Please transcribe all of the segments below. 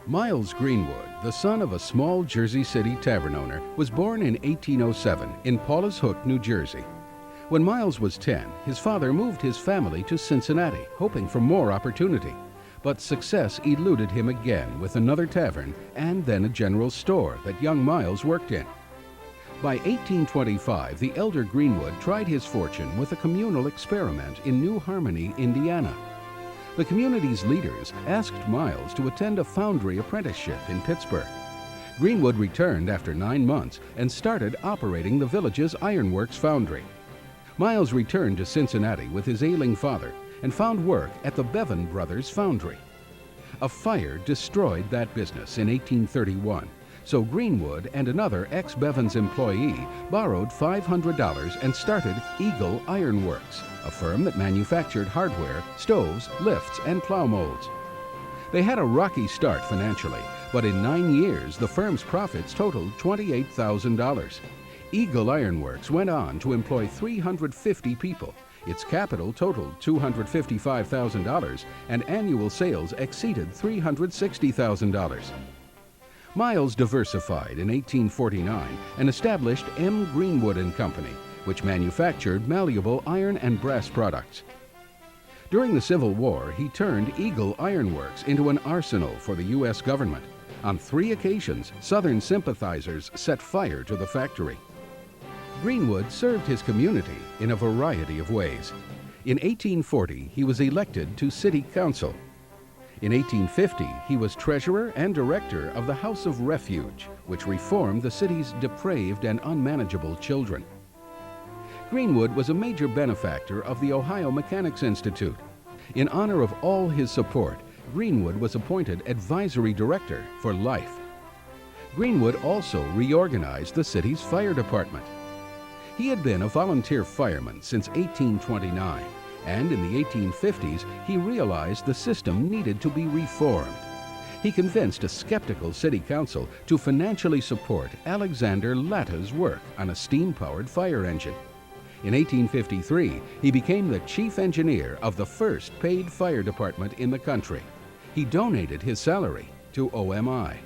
Miles Greenwood, the son of a small Jersey City tavern owner, was born in 1807 in Paulus Hook, New Jersey. When Miles was 10, his father moved his family to Cincinnati, hoping for more opportunity. But success eluded him again with another tavern and then a general store that young Miles worked in. By 1825, the elder Greenwood tried his fortune with a communal experiment in New Harmony, Indiana. The community's leaders asked Miles to attend a foundry apprenticeship in Pittsburgh. Greenwood returned after 9 months and started operating the village's ironworks foundry. Miles returned to Cincinnati with his ailing father and found work at the Bevan Brothers Foundry. A fire destroyed that business in 1831, so Greenwood and another ex-Bevans employee borrowed $500 and started Eagle Ironworks, a firm that manufactured hardware, stoves, lifts, and plow molds. They had a rocky start financially, but in 9 years the firm's profits totaled $28,000. Eagle Ironworks went on to employ 350 people. Its capital totaled $255,000 and annual sales exceeded $360,000. Miles diversified in 1849 and established M. Greenwood and Company, which manufactured malleable iron and brass products. During the Civil War, he turned Eagle Ironworks into an arsenal for the U.S. government. On 3 occasions, Southern sympathizers set fire to the factory. Greenwood served his community in a variety of ways. In 1840, he was elected to City Council. In 1850, he was treasurer and director of the House of Refuge, which reformed the city's depraved and unmanageable children. Greenwood was a major benefactor of the Ohio Mechanics Institute. In honor of all his support, Greenwood was appointed advisory director for life. Greenwood also reorganized the city's fire department. He had been a volunteer fireman since 1829, and in the 1850s he realized the system needed to be reformed. He convinced a skeptical city council to financially support Alexander Latta's work on a steam-powered fire engine. In 1853, he became the chief engineer of the first paid fire department in the country. He donated his salary to OMI.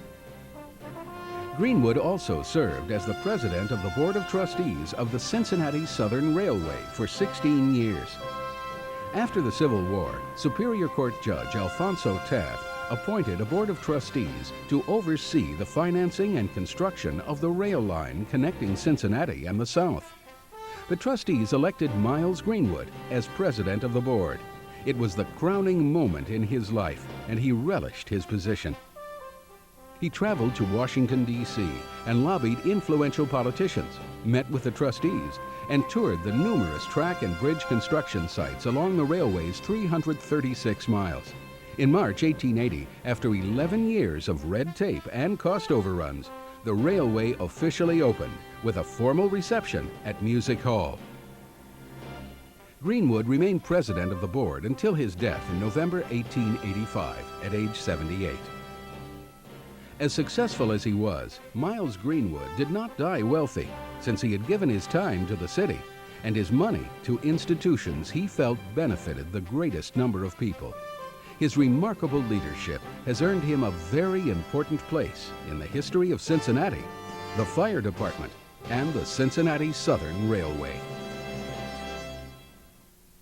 Greenwood also served as the president of the Board of Trustees of the Cincinnati Southern Railway for 16 years. After the Civil War, Superior Court Judge Alphonso Taft appointed a Board of Trustees to oversee the financing and construction of the rail line connecting Cincinnati and the South. The trustees elected Miles Greenwood as president of the board. It was the crowning moment in his life, and he relished his position. He traveled to Washington, D.C. and lobbied influential politicians, met with the trustees, and toured the numerous track and bridge construction sites along the railway's 336 miles. In March 1880, after 11 years of red tape and cost overruns, the railway officially opened with a formal reception at Music Hall. Greenwood remained president of the board until his death in November 1885 at age 78. As successful as he was, Miles Greenwood did not die wealthy, since he had given his time to the city and his money to institutions he felt benefited the greatest number of people. His remarkable leadership has earned him a very important place in the history of Cincinnati, the fire department, and the Cincinnati Southern Railway.